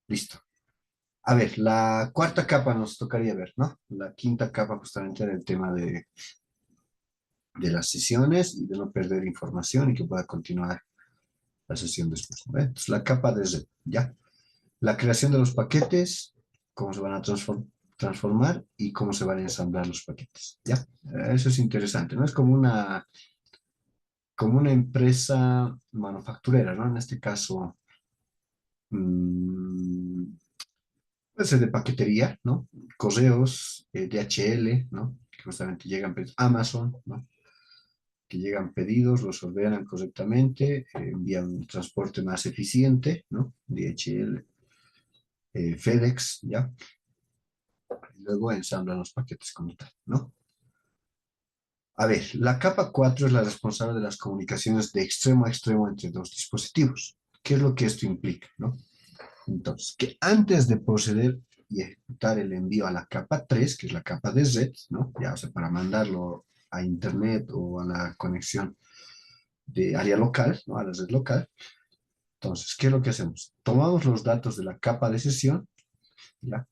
Listo. A ver, la cuarta capa nos tocaría ver, ¿no? La quinta capa justamente era el tema de las sesiones y de no perder información y que pueda continuar la sesión después, ¿no? Entonces, la capa de Z, ¿ya? La creación de los paquetes, cómo se van a transformar y cómo se van a ensamblar los paquetes, ¿ya? Eso es interesante, ¿no? Es como una empresa manufacturera, ¿no? En este caso, mmm, puede ser de paquetería, ¿no? Correos, DHL, ¿no? Que justamente llegan pedidos, Amazon, ¿no? Que llegan pedidos, los ordenan correctamente, envían un transporte más eficiente, ¿no? DHL, FedEx, ¿ya? Y luego ensamblan los paquetes como tal, ¿no? A ver, la capa 4 es la responsable de las comunicaciones de extremo a extremo entre dos dispositivos. ¿Qué es lo que esto implica, no? Entonces, que antes de proceder y ejecutar el envío a la capa 3, que es la capa de red, ¿no? Ya, o sea, para mandarlo a internet o a la conexión de área local, ¿no? A la red local. Entonces, ¿qué es lo que hacemos? Tomamos los datos de la capa de sesión, ¿ya?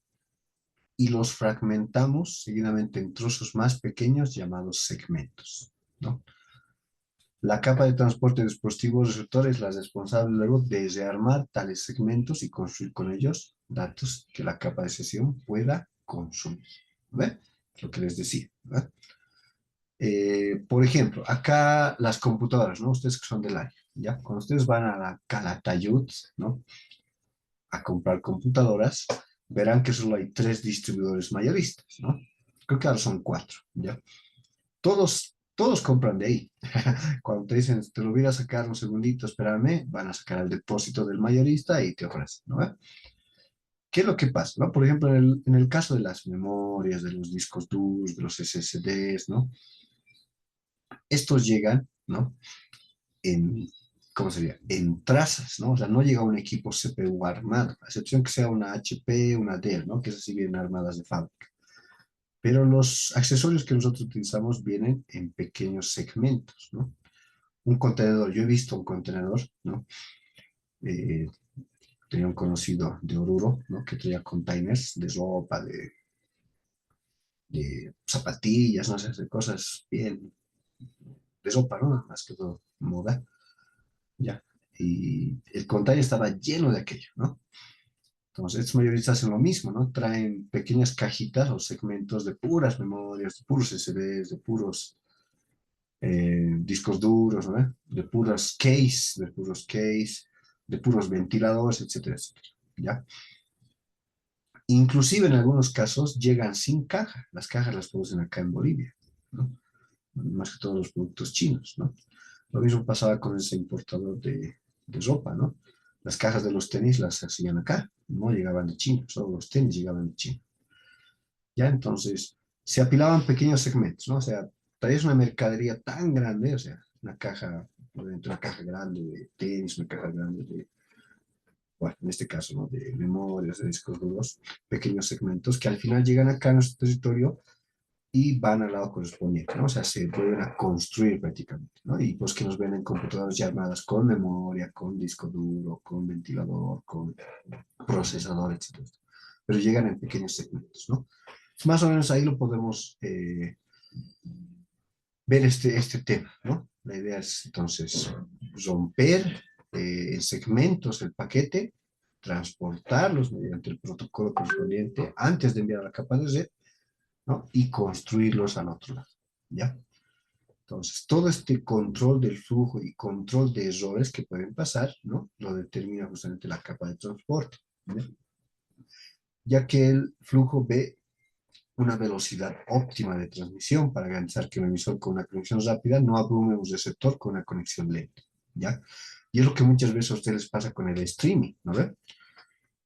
Y los fragmentamos seguidamente en trozos más pequeños llamados segmentos, ¿no? La capa de transporte de dispositivos receptores es la responsable luego de rearmar tales segmentos y construir con ellos datos que la capa de sesión pueda consumir. ¿Ve? Lo que les decía. ¿Ve? Por ejemplo, acá las computadoras, ¿no? Ustedes que son del área, ¿ya? Cuando ustedes van a la Calatayud, ¿no? A comprar computadoras, verán que solo hay tres distribuidores mayoristas, ¿no? Creo que ahora son cuatro, ¿ya? Todos compran de ahí. Cuando te dicen, te lo voy a sacar un segundito, espérame, van a sacar el depósito del mayorista y te ofrecen, ¿no? ¿Qué es lo que pasa? ¿No? Por ejemplo, en el caso de las memorias, de los discos duros, de los SSDs, ¿no? Estos llegan, ¿no? En, ¿cómo sería? En trazas, ¿no? O sea, no llega un equipo CPU armado, a excepción que sea una HP, una Dell, ¿no? Que esas sí vienen armadas de fábrica. Pero los accesorios que nosotros utilizamos vienen en pequeños segmentos, ¿no? Un contenedor, yo he visto un contenedor, ¿no? Eh, Tenía un conocido de Oruro, ¿no? Que traía containers de ropa, de zapatillas, no sé, de cosas bien, de ropa, ¿no? Más que todo, moda, ya. Y el container estaba lleno de aquello, ¿no? Entonces, estos mayoristas hacen lo mismo, ¿no? Traen pequeñas cajitas o segmentos de puras memorias, de puros SSDs, de puros discos duros, ¿no? De puros case, de puros ventiladores, etcétera, etcétera, ¿ya? Inclusive en algunos casos llegan sin caja. Las cajas las producen acá en Bolivia, ¿no? Más que todos los productos chinos, ¿no? Lo mismo pasaba con ese importador de ropa, ¿no? Las cajas de los tenis las hacían acá, no llegaban de China, solo los tenis llegaban de China. Ya entonces se apilaban pequeños segmentos, ¿no? O sea, traías una mercadería tan grande, o sea, una caja, obviamente una caja grande de tenis, una caja grande de, bueno, en este caso, ¿no? De memorias, de discos duros, pequeños segmentos que al final llegan acá a nuestro territorio y van al lado correspondiente, ¿no? O sea, se vuelven a construir prácticamente, ¿no? Y pues que nos ven en computadoras ya armadas con memoria, con disco duro, con ventilador, con procesador, etcétera. Pero llegan en pequeños segmentos, ¿no? Más o menos ahí lo podemos ver este tema, ¿no? La idea es entonces romper en segmentos el paquete, transportarlos mediante el protocolo correspondiente antes de enviar a la capa de red, ¿no? Y construirlos al otro lado, ¿ya? Entonces, todo este control del flujo y control de errores que pueden pasar, ¿no? Lo determina justamente la capa de transporte, ¿ya? Ya que el flujo ve una velocidad óptima de transmisión para garantizar que un emisor con una conexión rápida no abrume un receptor con una conexión lenta, ¿ya? Y es lo que muchas veces a ustedes les pasa con el streaming, ¿no ve?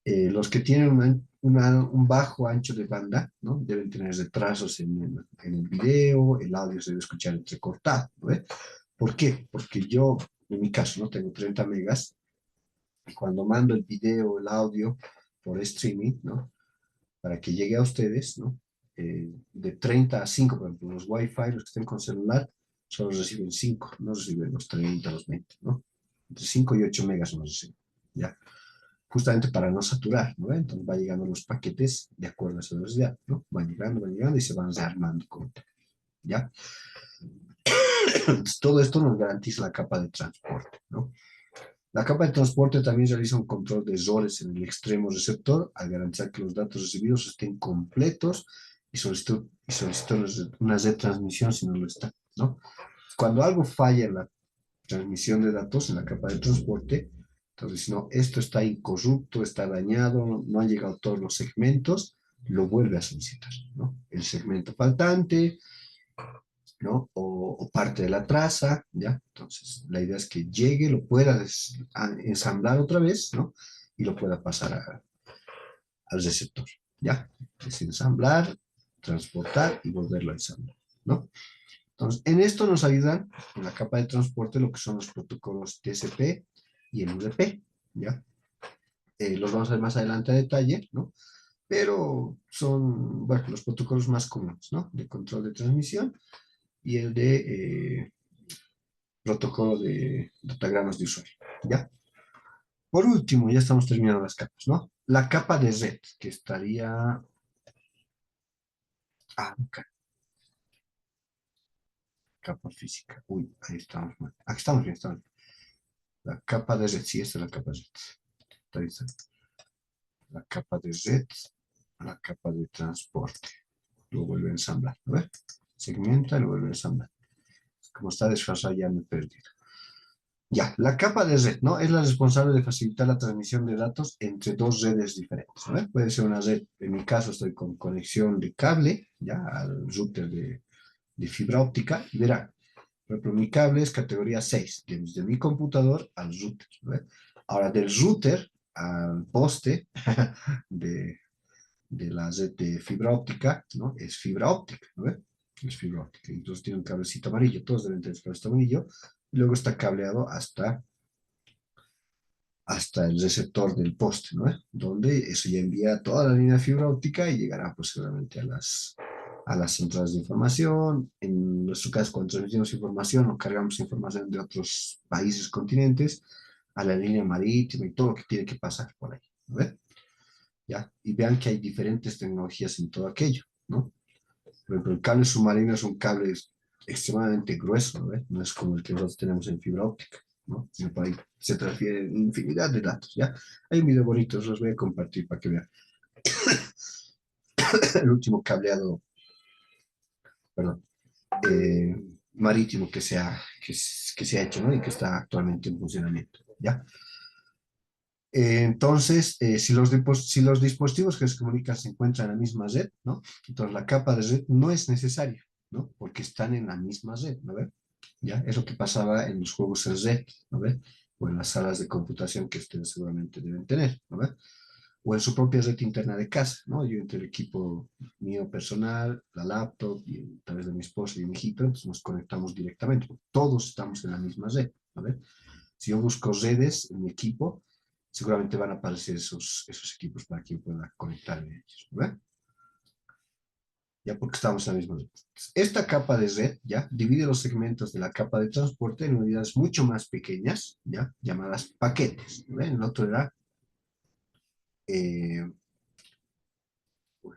Los que tienen un bajo ancho de banda, ¿no? Deben tener retrasos en el video, el audio se debe escuchar entrecortado, ¿no ve? ¿Por qué? Porque yo, en mi caso, ¿no? Tengo 30 megas y cuando mando el video, el audio por streaming, ¿no? Para que llegue a ustedes, ¿no? De 30 a 5, por ejemplo, los Wi-Fi, los que estén con celular, solo reciben 5, no reciben los 30, los 20, ¿no? entre 5 y 8 megas nos recibe, ¿ya? Justamente para no saturar, ¿no? Entonces va llegando los paquetes de acuerdo a esa velocidad, ¿no? Van llegando y se van rearmando, ¿ya? Entonces, todo esto nos garantiza la capa de transporte, ¿no? La capa de transporte también realiza un control de errores en el extremo receptor al garantizar que los datos recibidos estén completos y solicitó una retransmisión si no lo está, ¿no? Cuando algo falla en la transmisión de datos en la capa de transporte, entonces, si no, esto está incorrupto, está dañado, no han llegado todos los segmentos, lo vuelve a solicitar, ¿no? El segmento faltante, ¿no? O parte de la traza, ¿ya? Entonces, la idea es que llegue, lo pueda ensamblar otra vez, ¿no? Y lo pueda pasar al receptor, ¿ya? Es ensamblar, transportar y volverlo a ensamblar, ¿no? Entonces, en esto nos ayudan en la capa de transporte lo que son los protocolos TCP y el UDP, ¿ya? Los vamos a ver más adelante a detalle, ¿no? Pero son, bueno, los protocolos más comunes, ¿no? De control de transmisión y el de protocolo de datagramas de usuario, ¿ya? Por último, ya estamos terminando las capas, ¿no? La capa de red, que estaría... acá, capa física. Uy, ahí estamos mal. Aquí estamos bien, estamos bien. La capa de red, sí, esta es la capa de red. Ahí está. La capa de red, la capa de transporte. Lo vuelve a ensamblar, ¿no ves? Segmenta y lo vuelve a ensamblar. Como está desfasado ya me he perdido. Ya, la capa de red, ¿no? Es la responsable de facilitar la transmisión de datos entre dos redes diferentes, ¿no? Puede ser una red, en mi caso estoy con conexión de cable, ya, al router de fibra óptica, y verá, por ejemplo, mi cable es categoría 6, desde mi computador al router, ¿no? Ahora, del router al poste de, de la red de fibra óptica, ¿no? Es fibra óptica, ¿no? Es fibra óptica. Entonces tiene un cablecito amarillo, todos deben tener cablecito amarillo, y luego está cableado hasta el receptor del poste, ¿no? Donde eso ya envía toda la línea de fibra óptica y llegará pues seguramente a las centrales de información. En nuestro caso, cuando transmitimos información o cargamos información de otros países, continentes, a la línea marítima y todo lo que tiene que pasar por ahí, ¿no? ¿Ya? Y vean que hay diferentes tecnologías en todo aquello, ¿no? Por ejemplo, el cable submarino es un cable extremadamente grueso, ¿no? No es como el que nosotros tenemos en fibra óptica, ¿no? Sino por ahí se transfiere infinidad de datos, ¿ya? Hay un video bonito, os los voy a compartir para que vean. El último cableado, perdón, eh, marítimo que se ha hecho, ¿no? Y que está actualmente en funcionamiento, ¿ya? Entonces, si los dispositivos que se comunican se encuentran en la misma red, ¿no? Entonces la capa de red no es necesaria, ¿no? Porque están en la misma red, ¿no ve? ¿Ya? Es lo que pasaba en los juegos en red, ¿no ve? O en las salas de computación que ustedes seguramente deben tener, ¿no ve? O en su propia red interna de casa, ¿no? Yo entre el equipo mío personal, la laptop, y a través de mi esposa y mi hijito, entonces nos conectamos directamente. Todos estamos en la misma red, ¿no ve? Si yo busco redes en mi equipo, seguramente van a aparecer esos equipos para que yo pueda conectarme a ellos, ¿no? Ya porque estamos en la misma red. Esta capa de red, ya, divide los segmentos de la capa de transporte en unidades mucho más pequeñas, ya, llamadas paquetes, ¿no? El otro era, eh, uy,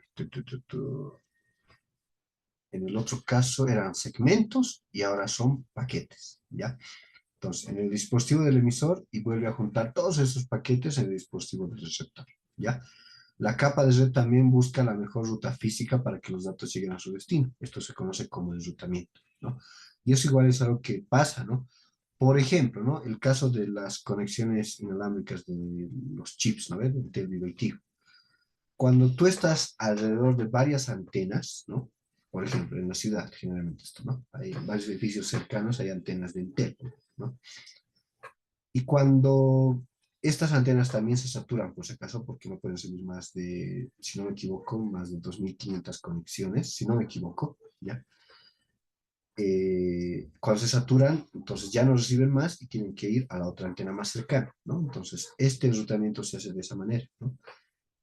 en el otro caso eran segmentos y ahora son paquetes, ¿ya? Entonces, en el dispositivo del emisor y vuelve a juntar todos esos paquetes en el dispositivo del receptor, ¿ya? La capa de red también busca la mejor ruta física para que los datos lleguen a su destino. Esto se conoce como enrutamiento, ¿no? Y eso igual es algo que pasa, ¿no? Por ejemplo, ¿no? El caso de las conexiones inalámbricas de los chips, ¿no? De Intel, Vivo y Tigo. Cuando tú estás alrededor de varias antenas, ¿no? Por ejemplo, en la ciudad, generalmente esto, ¿no? Hay en varios edificios cercanos, hay antenas de Intel, ¿no? Y cuando estas antenas también se saturan, por si acaso, porque no pueden subir más de, si no me equivoco, más de 2.500 conexiones, si no me equivoco, ¿ya? Cuando se saturan, entonces ya no reciben más y tienen que ir a la otra antena más cercana, ¿no? Entonces, este enrutamiento se hace de esa manera, ¿no?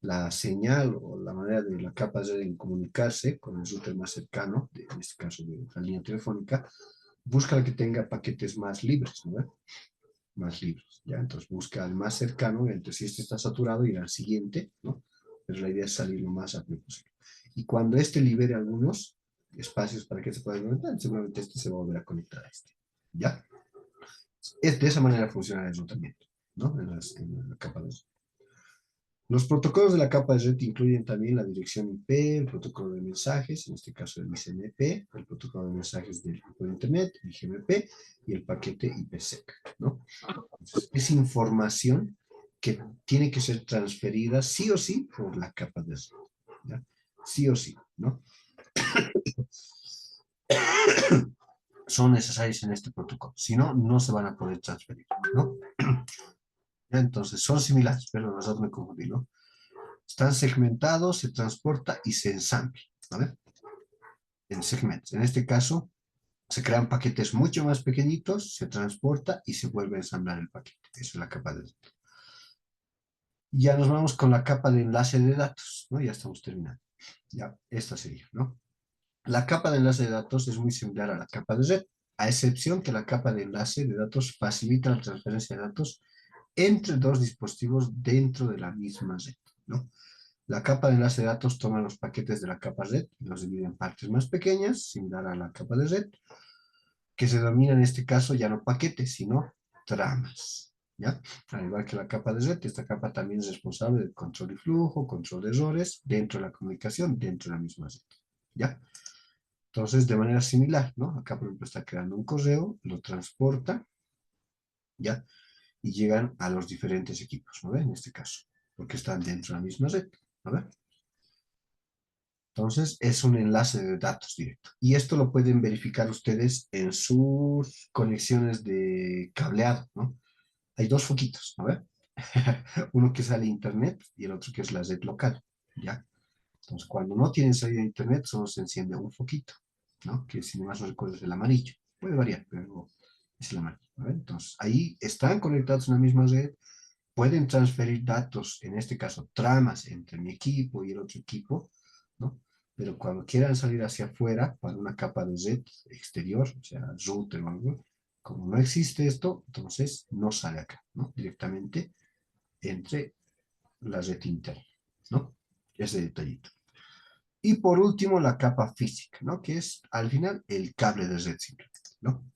La señal o la manera de la capa de comunicarse con el router más cercano, en este caso de la línea telefónica, busca que tenga paquetes más libres, ¿no? más libros, ¿ya? Entonces busca el más cercano, entonces si este está saturado, irá al siguiente, ¿no? Pero la idea es salir lo más rápido posible. Y cuando este libere algunos espacios para que se pueda conectar, seguramente este se va a volver a conectar a este, ¿ya? Es de esa manera funciona el enrutamiento, ¿no? En la capa de red. Los protocolos de la capa de red incluyen también la dirección IP, el protocolo de mensajes, en este caso el ICMP, el protocolo de mensajes del grupo de Internet, el IGMP, y el paquete IPsec, ¿no? Entonces, es información que tiene que ser transferida sí o sí por la capa de red, ¿ya? Sí o sí, ¿no? Son necesarios en este protocolo, si no, no se van a poder transferir, ¿no? ¿Ya? Entonces, son similares, pero nosotros me confundí, ¿no? Están segmentados, se transporta y se ensambla, ¿vale? En segmentos. En este caso, se crean paquetes mucho más pequeñitos, se transporta y se vuelve a ensamblar el paquete. Eso es la capa de... Ya nos vamos con la capa de enlace de datos, ¿no? Ya estamos terminando. Ya, esta sería, ¿no? La capa de enlace de datos es muy similar a la capa de red, a excepción que la capa de enlace de datos facilita la transferencia de datos entre dos dispositivos dentro de la misma red, ¿no? La capa de enlace de datos toma los paquetes de la capa red y los divide en partes más pequeñas, similar a la capa de red, que se denomina en este caso ya no paquetes, sino tramas, ¿ya? Al igual que la capa de red, esta capa también es responsable del control de flujo, control de errores dentro de la comunicación, dentro de la misma red, ¿ya? Entonces, de manera similar, ¿no? Acá, por ejemplo, está creando un correo, lo transporta, ¿ya? Y llegan a los diferentes equipos, ¿no? En este caso, porque están dentro de la misma red, ¿no? Entonces, es un enlace de datos directo. Y esto lo pueden verificar ustedes en sus conexiones de cableado, ¿no? Hay dos foquitos, ¿no? Uno que sale a internet y el otro que es la red local, ¿ya? Entonces, cuando no tienen salida a internet, solo se enciende un foquito, ¿no? Que si no más no recuerdo es el amarillo. Puede variar, pero es el amarillo, ¿no? Entonces, ahí están conectados en la misma red, pueden transferir datos, en este caso tramas entre mi equipo y el otro equipo, ¿no? Pero cuando quieran salir hacia afuera para una capa de red exterior, o sea, router o algo, como no existe esto, entonces no sale acá, ¿no? Directamente entre la red interna, ¿no? Ese detallito. Y por último, la capa física, ¿no? Que es al final el cable de red simplemente, ¿no?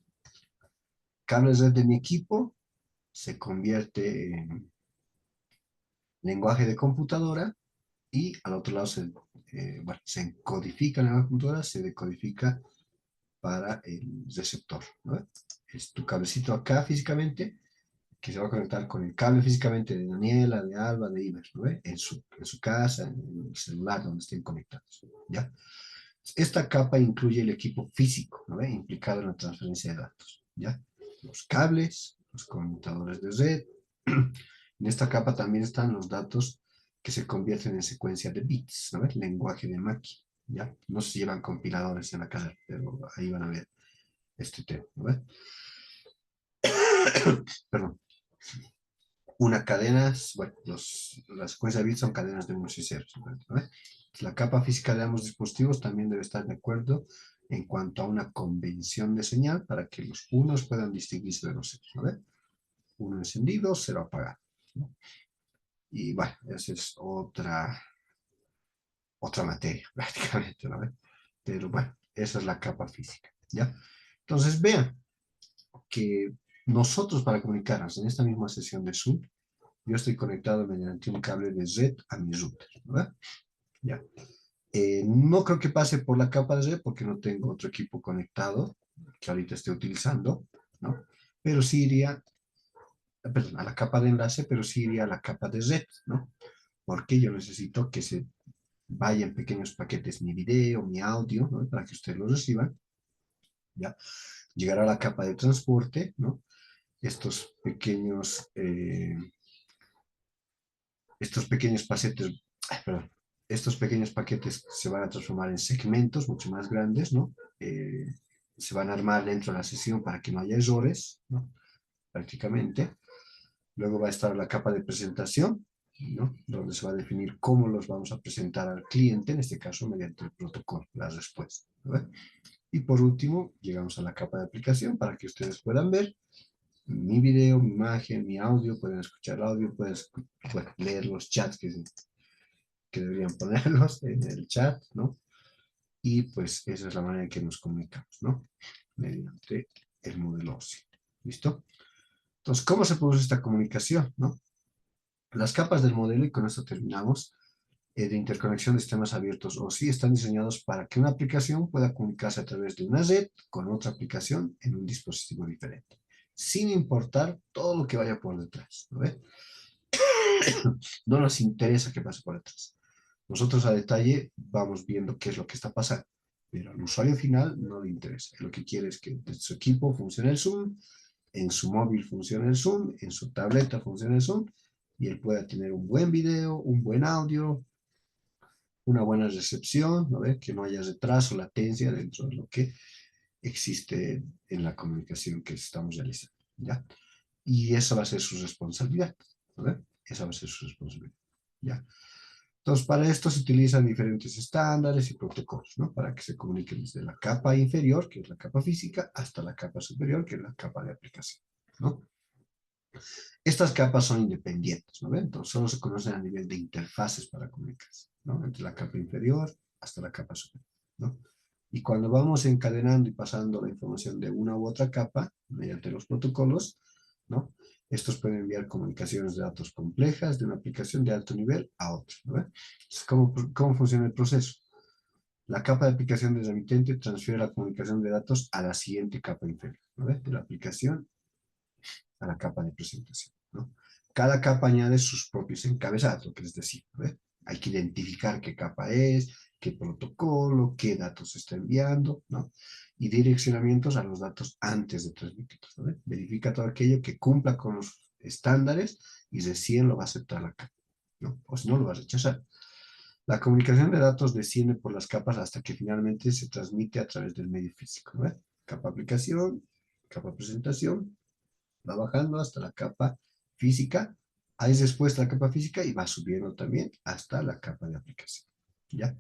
Cable de red de mi equipo se convierte en lenguaje de computadora y al otro lado bueno, se encodifica en la computadora, se decodifica para el receptor, ¿no? Es tu cablecito acá físicamente, que se va a conectar con el cable físicamente de Daniela, de Alba, de Iber, ¿no? En su casa, en el celular, donde estén conectados, ¿ya? Esta capa incluye el equipo físico, ¿no? Implicado en la transferencia de datos, ¿ya? Los cables, los conmutadores de red. En esta capa también están los datos que se convierten en secuencia de bits, ¿no? Lenguaje de máquina, ¿ya? No se llevan compiladores en la casa, pero ahí van a ver este tema, ¿no? Perdón. Una cadena, bueno, las secuencias de bits son cadenas de unos y ceros, ¿no? La capa física de ambos dispositivos también debe estar de acuerdo en cuanto a una convención de señal para que los unos puedan distinguirse de los ceros, ¿no? Uno encendido, cero apagado, ¿no? Y bueno, esa es otra materia prácticamente, ¿no? Pero bueno, esa es la capa física, ¿ya? Entonces vean que nosotros para comunicarnos en esta misma sesión de Zoom, yo estoy conectado mediante un cable de red a mi router, ¿no? Ya. No creo que pase por la capa de red porque no tengo otro equipo conectado que ahorita esté utilizando, ¿no? Pero sí iría, perdón, a la capa de enlace, pero sí iría a la capa de red, ¿no? Porque yo necesito que se vaya en pequeños paquetes mi video, mi audio, ¿no? Para que ustedes lo reciban, ¿ya? Llegar a la capa de transporte, ¿no? Estos pequeños, estos pequeños paquetes, perdón, estos pequeños paquetes se van a transformar en segmentos mucho más grandes, ¿no? Se van a armar dentro de la sesión para que no haya errores, ¿no? Prácticamente. Luego va a estar la capa de presentación, ¿no? Donde se va a definir cómo los vamos a presentar al cliente, en este caso mediante el protocolo, la respuesta, ¿no? Y por último, llegamos a la capa de aplicación para que ustedes puedan ver mi video, mi imagen, mi audio, pueden escuchar audio, pueden bueno, leer los chats que deberían ponerlos en el chat, ¿no? Y pues esa es la manera en que nos comunicamos, ¿no? Mediante el modelo OSI. ¿Listo? Entonces, ¿cómo se produce esta comunicación, no? Las capas del modelo, y con esto terminamos, de interconexión de sistemas abiertos OSI están diseñados para que una aplicación pueda comunicarse a través de una red con otra aplicación en un dispositivo diferente, sin importar todo lo que vaya por detrás, ¿no ve? No nos interesa qué pase por detrás. Nosotros a detalle vamos viendo qué es lo que está pasando, pero al usuario final no le interesa. Lo que quiere es que en su equipo funcione el Zoom, en su móvil funcione el Zoom, en su tableta funcione el Zoom, y él pueda tener un buen video, un buen audio, una buena recepción, ¿no ve? Que no haya retraso, latencia dentro de lo que existe en la comunicación que estamos realizando, ¿ya? Y esa va a ser su responsabilidad, ¿no ve? Esa va a ser su responsabilidad, ¿ya? Entonces, para esto se utilizan diferentes estándares y protocolos, ¿no? Para que se comuniquen desde la capa inferior, que es la capa física, hasta la capa superior, que es la capa de aplicación, ¿no? Estas capas son independientes, ¿no? Entonces, solo se conocen a nivel de interfaces para comunicarse, ¿no? Entre la capa inferior hasta la capa superior, ¿no? Y cuando vamos encadenando y pasando la información de una u otra capa, mediante los protocolos, ¿no? Estos pueden enviar comunicaciones de datos complejas de una aplicación de alto nivel a otra, ¿no? Entonces, ¿cómo funciona el proceso? La capa de aplicación del remitente transfiere la comunicación de datos a la siguiente capa inferior, ¿no? De la aplicación a la capa de presentación, ¿no? Cada capa añade sus propios encabezados, lo que les decía, ¿no? Hay que identificar qué capa es, qué protocolo, qué datos se está enviando, ¿no? Y direccionamientos a los datos antes de transmitirlos, ¿no? Verifica todo aquello que cumpla con los estándares y recién lo va a aceptar la capa, ¿no? O si no, lo va a rechazar. La comunicación de datos desciende por las capas hasta que finalmente se transmite a través del medio físico, ¿no? Capa aplicación, capa presentación, va bajando hasta la capa física, ahí es después la capa física y va subiendo también hasta la capa de aplicación, ¿ya?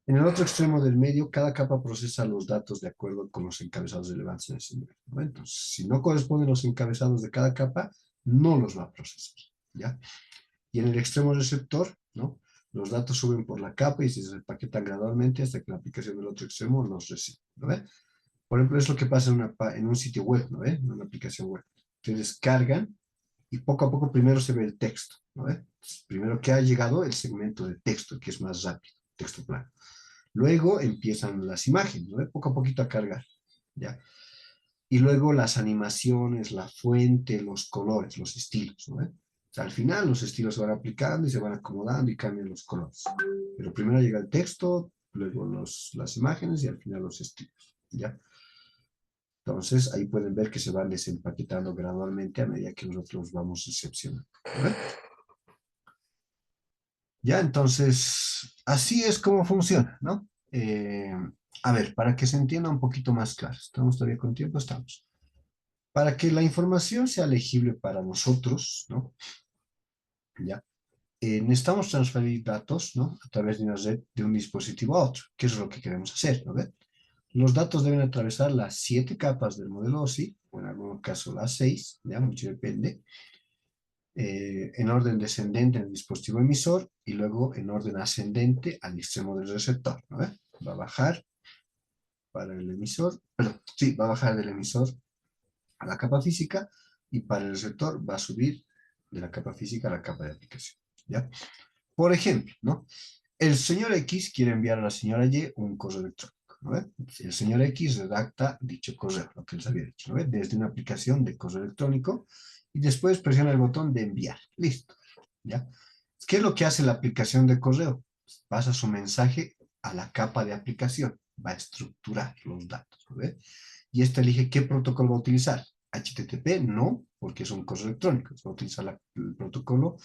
En el otro extremo del medio, cada capa procesa los datos de acuerdo con los encabezados relevantes en ese nivel, ¿no? Entonces, si no corresponden los encabezados de cada capa, no los va a procesar, ¿ya? Y en el extremo receptor, ¿no? Los datos suben por la capa y se empaquetan gradualmente hasta que la aplicación del otro extremo los recibe, ¿no ve? Por ejemplo, es lo que pasa en un sitio web, ¿no ve? En una aplicación web. Ustedes cargan y poco a poco primero se ve el texto, ¿no ve? Primero que ha llegado el segmento de texto, que es más rápido, texto plano. Luego empiezan las imágenes, ¿no ve? Poco a poquito a cargar, ¿ya? Y luego las animaciones, la fuente, los colores, los estilos, ¿no ve? O sea, al final los estilos se van aplicando y se van acomodando y cambian los colores. Pero primero llega el texto, luego las imágenes y al final los estilos, ¿ya? Entonces, ahí pueden ver que se van desempaquetando gradualmente a medida que nosotros vamos recepcionando, ¿verdad? Ya, entonces, así es como funciona, ¿no? A ver, para que se entienda un poquito más claro, ¿estamos todavía con tiempo? Estamos. Para que la información sea legible para nosotros, ¿no? Ya, necesitamos transferir datos, ¿no? A través de una red de un dispositivo a otro, que es lo que queremos hacer, ¿no? Los datos deben atravesar las 7 capas del modelo OSI, o en algún caso las 6, ya mucho depende, en orden descendente en el dispositivo emisor y luego en orden ascendente al extremo del receptor, ¿no? Va a bajar para el emisor, perdón, sí, va a bajar del emisor a la capa física y para el receptor va a subir de la capa física a la capa de aplicación, ¿ya? Por ejemplo, ¿no? El señor X quiere enviar a la señora Y un correo electrónico, ¿no? El señor X redacta dicho correo, lo que les había dicho, ¿no? Desde una aplicación de correo electrónico y después presiona el botón de enviar. Listo, ¿ya? ¿Qué es lo que hace la aplicación de correo? Pasa su mensaje a la capa de aplicación, va a estructurar los datos, ¿no? Y esta elige qué protocolo va a utilizar. HTTP no, porque es un correo electrónico, va a utilizar el protocolo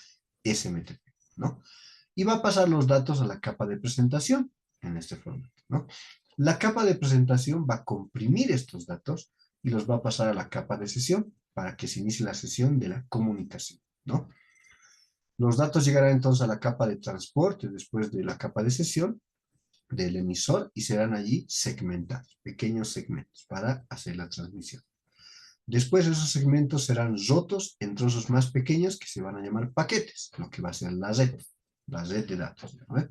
SMTP, ¿no? Y va a pasar los datos a la capa de presentación en este formato, ¿no? La capa de presentación va a comprimir estos datos y los va a pasar a la capa de sesión para que se inicie la sesión de la comunicación, ¿no? Los datos llegarán entonces a la capa de transporte después de la capa de sesión del emisor y serán allí segmentados, pequeños segmentos para hacer la transmisión. Después esos segmentos serán rotos en trozos más pequeños que se van a llamar paquetes, lo que va a ser la red de datos. ¿No?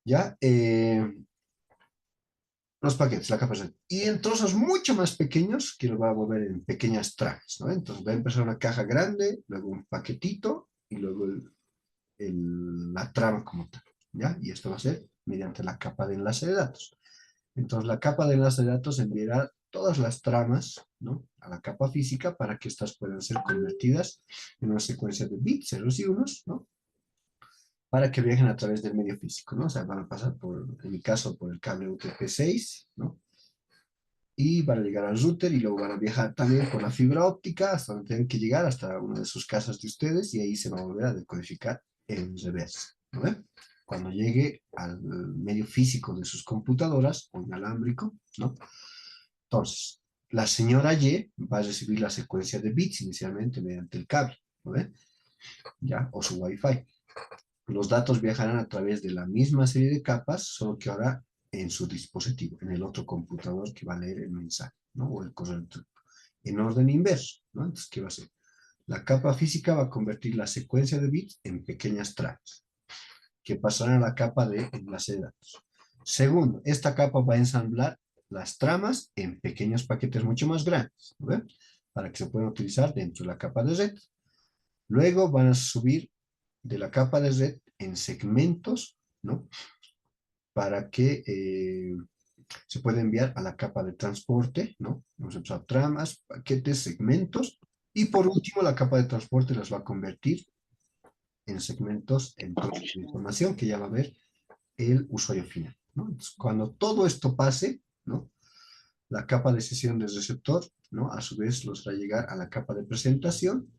¿Ya? Los paquetes, la capa red. Y en trozos mucho más pequeños, que lo va a volver en pequeñas tramas. ¿No? Entonces va a empezar una caja grande, luego un paquetito y luego la trama como tal. ¿Ya? Y esto va a ser mediante la capa de enlace de datos. Entonces, la capa de enlace de datos enviará todas las tramas, ¿no?, a la capa física para que estas puedan ser convertidas en una secuencia de bits, ceros y unos, ¿no?, para que viajen a través del medio físico, ¿no? O sea, van a pasar por, en mi caso, por el cable UTP-6, ¿no? Y van a llegar al router y luego van a viajar también por la fibra óptica hasta donde tienen que llegar, hasta una de sus casas de ustedes, y ahí se va a volver a decodificar en reversa, ¿no? Cuando llegue al medio físico de sus computadoras o inalámbrico, ¿no? Entonces, la señora Y va a recibir la secuencia de bits inicialmente mediante el cable, ¿no? ¿Ya? O su Wi-Fi. Los datos viajarán a través de la misma serie de capas, solo que ahora en su dispositivo, en el otro computador que va a leer el mensaje, ¿no? O el correo electrónico, en orden inverso, ¿no? Entonces, ¿qué va a hacer? La capa física va a convertir la secuencia de bits en pequeñas tramos, que pasarán a la capa de enlace de datos. Segundo, esta capa va a ensamblar las tramas en pequeños paquetes mucho más grandes, ¿no? Para que se puedan utilizar dentro de la capa de red. Luego van a subir de la capa de red en segmentos, ¿no? Para que se pueda enviar a la capa de transporte, ¿no? Vamos a empezar tramas, paquetes, segmentos, y por último la capa de transporte las va a convertir en segmentos en toda la información que ya va a ver el usuario final, ¿no? Entonces, cuando todo esto pase, ¿no?, la capa de sesión del receptor, ¿no?, a su vez los hará llegar a la capa de presentación,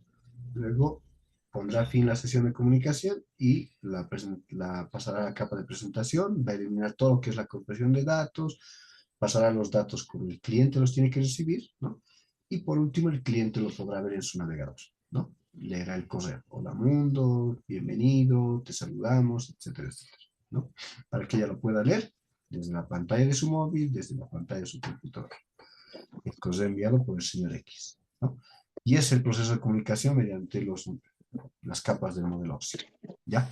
luego pondrá fin la sesión de comunicación y la pasará a la capa de presentación, va a eliminar todo lo que es la compresión de datos, pasará los datos como el cliente los tiene que recibir, ¿no? Y por último el cliente los podrá ver en su navegador, ¿no? Leerá el correo, hola mundo, bienvenido, te saludamos, etcétera, etcétera, ¿no? Para que ella lo pueda leer desde la pantalla de su móvil, desde la pantalla de su computador. El correo enviado por el señor X, ¿no? Y es el proceso de comunicación mediante las capas del modelo óptico, ¿ya?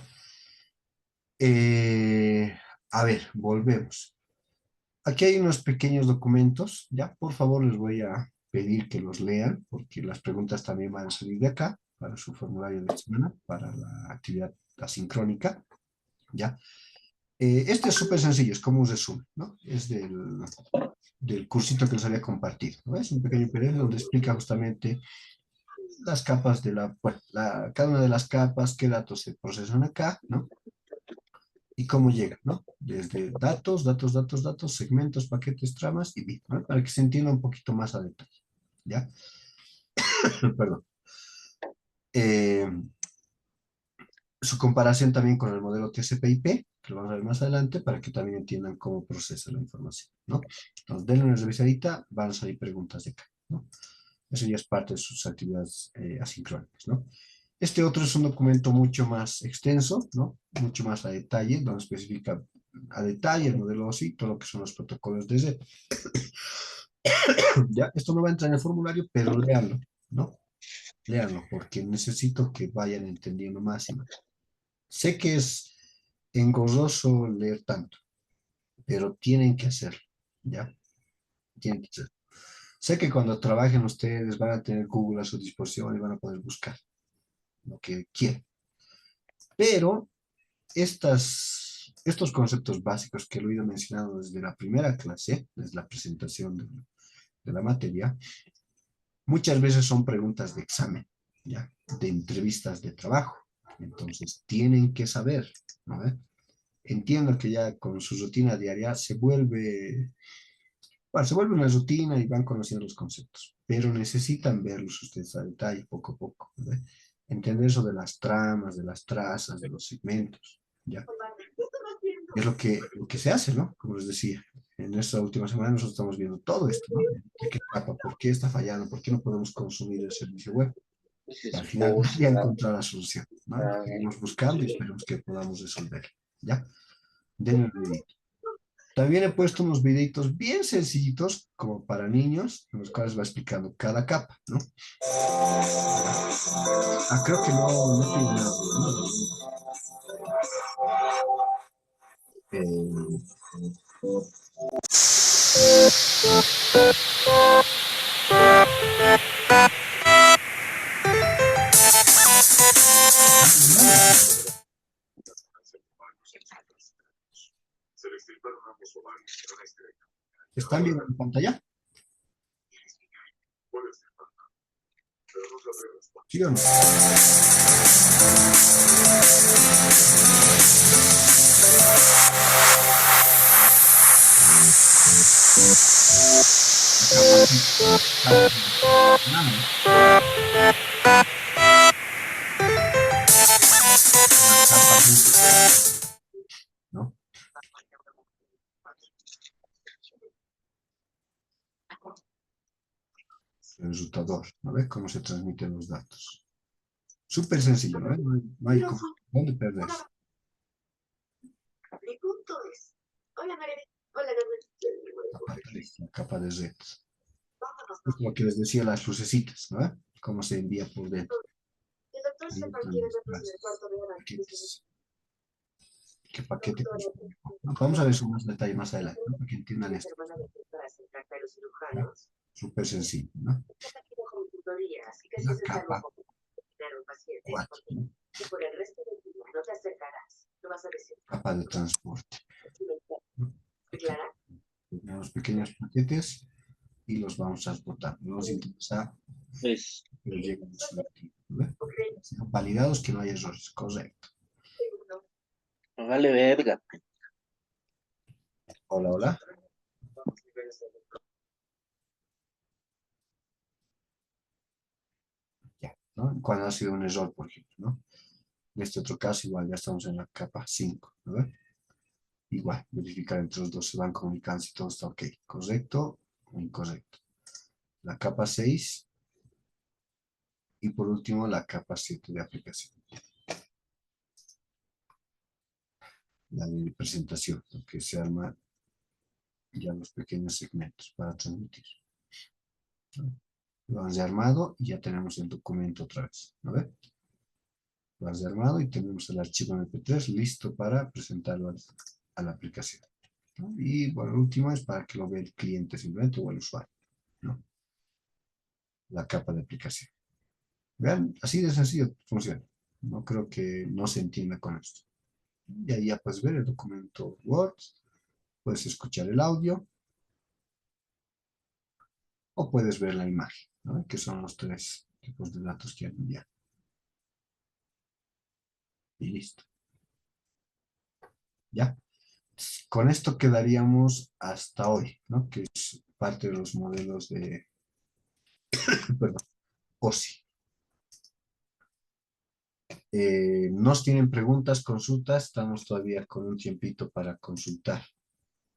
A ver, volvemos. Aquí hay unos pequeños documentos, ¿ya? Por favor, les voy a pedir que los lean, porque las preguntas también van a salir de acá, para su formulario de semana, para la actividad asincrónica, ¿ya? Este es súper sencillo, es como un resumen, ¿no? Es del cursito que les había compartido, ¿no? Es un pequeño PDF donde explica justamente las capas de bueno, cada una de las capas, qué datos se procesan acá, ¿no? Y cómo llegan, ¿no? Desde datos, segmentos, paquetes, tramas y bit, ¿no? Para que se entienda un poquito más a detalle, ¿ya? Perdón. Eh, Su comparación también con el modelo TCP/IP, que lo vamos a ver más adelante, para que también entiendan cómo procesa la información, ¿no? Entonces, denle una revisadita, van a salir preguntas de acá, ¿no? Eso ya es parte de sus actividades asincrónicas, ¿no? Este otro es un documento mucho más extenso, ¿no? Mucho más a detalle, donde especifica a detalle el modelo OSI, todo lo que son los protocolos de Z. ¿Ya? Esto no va a entrar en el formulario, pero léanlo, ¿no? Léanlo, porque necesito que vayan entendiendo más y más. Sé que es engorroso leer tanto, pero tienen que hacerlo, ¿ya? Tienen que hacerlo. Sé que cuando trabajen ustedes van a tener Google a su disposición y van a poder buscar lo que quieran, pero estos conceptos básicos que lo he ido mencionando desde la primera clase, desde la presentación de la materia, muchas veces son preguntas de examen, ¿ya? De entrevistas de trabajo. Entonces, tienen que saber, ¿no? Entiendo que ya con su rutina diaria bueno, se vuelve una rutina y van conociendo los conceptos, pero necesitan verlos ustedes a detalle, poco a poco, ¿no? Entender eso de las tramas, de las trazas, de los segmentos, ¿ya? Es lo que se hace, ¿no? Como les decía, en esta última semana nosotros estamos viendo todo esto, ¿no? ¿De qué etapa? ¿Por qué está fallando? ¿Por qué no podemos consumir el servicio web? Y al final ya encontrar la solución, ¿no? Seguimos buscando y esperemos que podamos resolver, ¿ya? Denle el dedito. También he puesto unos videitos bien sencillitos, como para niños, en los cuales va explicando cada capa, ¿no? Ah, creo que no tiene nada, ¿no? Eh, ¿Están viendo en pantalla? ¿Sí o no? ¿No? El resultador, ¿no ves cómo se transmiten los datos? Súper sencillo, ¿no ves? No hay dónde perderse. Mi punto es, hola Meredith, hola Gabriel. La capa de red. Es lo que les decía, las lucecitas, ¿no ves? Cómo se envía por dentro. El doctor Ahí Stefan están quiere los vernos en el cuarto de Ana. paquetes. ¿Qué paquete? Doctora, ¿No? Vamos a ver eso más detalle más adelante, ¿no? Para que entiendan es esto. hermana de para acercarte a los ¿Ya? cirujanos. Súper sencillo, ¿no? Está aquí bajo mi tutoría, así que si La es enfermo capa con tener un paciente es 4, contigo. ¿no? Y por el resto del día no te acercarás. Lo vas a decir. Capa de transporte, ¿no? Aquí ¿Clara? tenemos pequeños paquetes y los vamos transportando. No nos interesa Pues, que lleguen a su destino, ¿no? Ok. Sean validados, que no haya errores. Correcto. Segundo. no vale verga. Hola, hola. Ya, ¿no? Cuando ha sido un error, por ejemplo, ¿no? En este otro caso, igual ya estamos en la capa 5, ¿no? Igual, verificar entre los dos se van comunicando si todo está ok. ¿Correcto o incorrecto? La capa 6 y por último la capa 7 de aplicación. La de presentación, lo que se arma ya los pequeños segmentos para transmitir. ¿No? Lo han armado y ya tenemos el documento otra vez. ¿No ve? Lo has armado y tenemos el archivo MP3 listo para presentarlo a la aplicación. ¿No? Y por último es para que lo vea el cliente simplemente o el usuario. ¿No? La capa de aplicación. Vean, así de sencillo funciona. No creo que no se entienda con esto. Y ahí ya puedes ver el documento Word, puedes escuchar el audio o puedes ver la imagen, ¿no? Que son los tres tipos de datos que han enviado. Y listo. ¿Ya? Con esto quedaríamos hasta hoy, ¿no? Que es parte de los modelos de perdón, OSI. Nos tienen preguntas, consultas, estamos todavía con un tiempito para consultar.